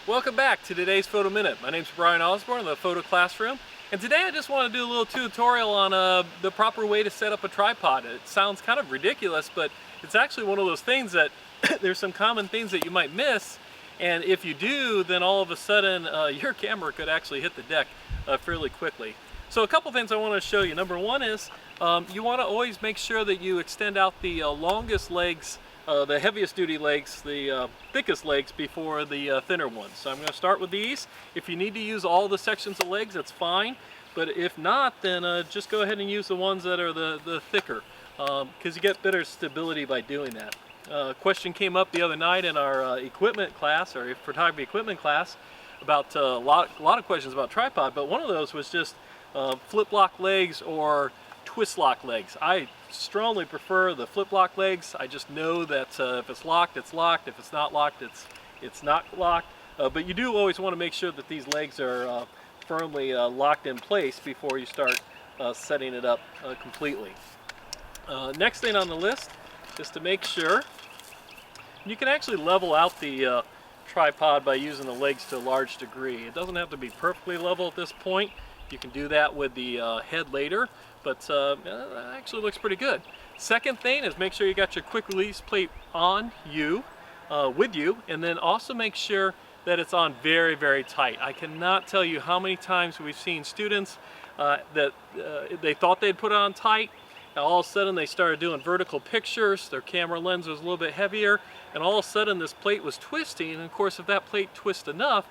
Welcome back to today's Photo Minute. My name's Brian Osborne of the Photo Classroom, and today I just want to do a little tutorial on the proper way to set up a tripod. It sounds kind of ridiculous, but it's actually one of those things that there's some common things that you might miss, and if you do, then all of a sudden your camera could actually hit the deck fairly quickly. So a couple things I want to show you. Number one is you want to always make sure that you extend out the longest legs, the heaviest duty legs, the thickest legs before the thinner ones. So I'm going to start with these. If you need to use all the sections of legs, that's fine. But if not, then just go ahead and use the ones that are the thicker, because you get better stability by doing that. A question came up the other night in our equipment class, or photography equipment class, about a lot of questions about tripod, but one of those was just flip lock legs or twist lock legs. I strongly prefer the flip lock legs. I just know that if it's locked, it's locked. If it's not locked, it's not locked. But you do always want to make sure that these legs are firmly locked in place before you start setting it up completely. Next thing on the list is to make sure you can actually level out the tripod by using the legs to a large degree. It doesn't have to be perfectly level at this point. You can do that with the head later, but it actually looks pretty good. Second thing is make sure you got your quick release plate on you, with you, and then also make sure that it's on very, very tight. I cannot tell you how many times we've seen students that they thought they'd put it on tight, and all of a sudden they started doing vertical pictures, their camera lens was a little bit heavier, and all of a sudden this plate was twisting, and of course if that plate twists enough,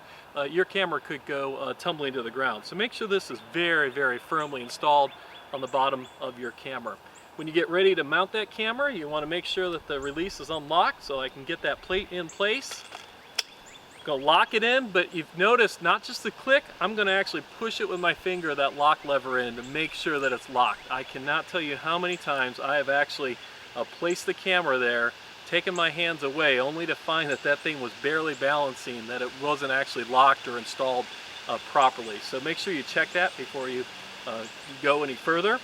your camera could go tumbling to the ground. So make sure this is very, very firmly installed on the bottom of your camera. When you get ready to mount that camera, you want to make sure that the release is unlocked so I can get that plate in place. Go lock it in, but you've noticed not just the click, I'm going to actually push it with my finger, that lock lever in, to make sure that it's locked. I cannot tell you how many times I have actually placed the camera there, taken my hands away, only to find that that thing was barely balancing, that it wasn't actually locked or installed properly. So make sure you check that before you go any further.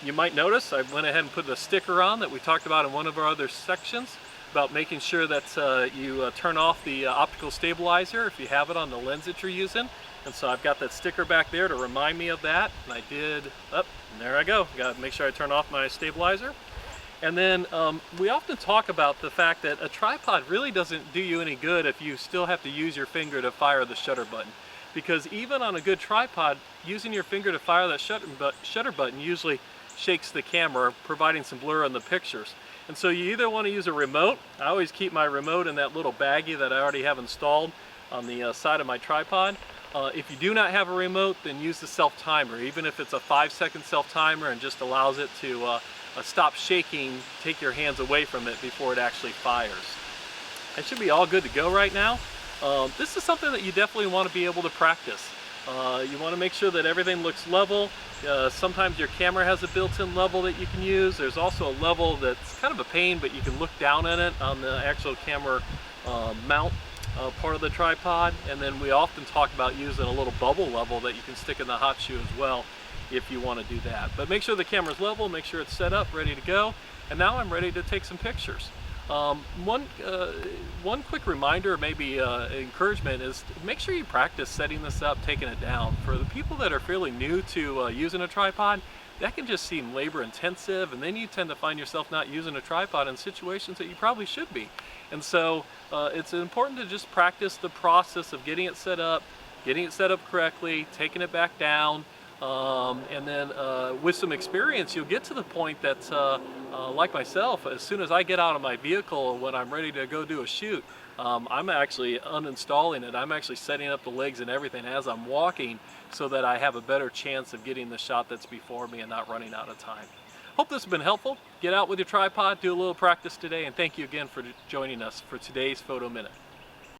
You might notice I went ahead and put a sticker on that we talked about in one of our other sections about making sure that you turn off the optical stabilizer if you have it on the lens that you're using. And so I've got that sticker back there to remind me of that, and I did. And there I go. Got to make sure I turn off my stabilizer. And then we often talk about the fact that a tripod really doesn't do you any good if you still have to use your finger to fire the shutter button. Because even on a good tripod, using your finger to fire that shutter button usually shakes the camera, providing some blur in the pictures. And so you either want to use a remote. I always keep my remote in that little baggie that I already have installed on the side of my tripod. If you do not have a remote, then use the self-timer. Even if it's a 5-second self-timer and just allows it to stop shaking, take your hands away from it before it actually fires. It should be all good to go right now. This is something that you definitely want to be able to practice. You want to make sure that everything looks level. Sometimes your camera has a built-in level that you can use. There's also a level that's kind of a pain, but you can look down at it on the actual camera mount part of the tripod. And then we often talk about using a little bubble level that you can stick in the hot shoe as well if you want to do that. But make sure the camera's level, make sure it's set up, ready to go. And now I'm ready to take some pictures. One quick reminder, maybe encouragement, is make sure you practice setting this up, taking it down. For the people that are fairly new to using a tripod, that can just seem labor intensive, and then you tend to find yourself not using a tripod in situations that you probably should be. And so it's important to just practice the process of getting it set up correctly, taking it back down. And then with some experience, you'll get to the point that, like myself, as soon as I get out of my vehicle when I'm ready to go do a shoot, I'm actually uninstalling it. I'm actually setting up the legs and everything as I'm walking so that I have a better chance of getting the shot that's before me and not running out of time. Hope this has been helpful. Get out with your tripod, do a little practice today, and thank you again for joining us for today's Photo Minute.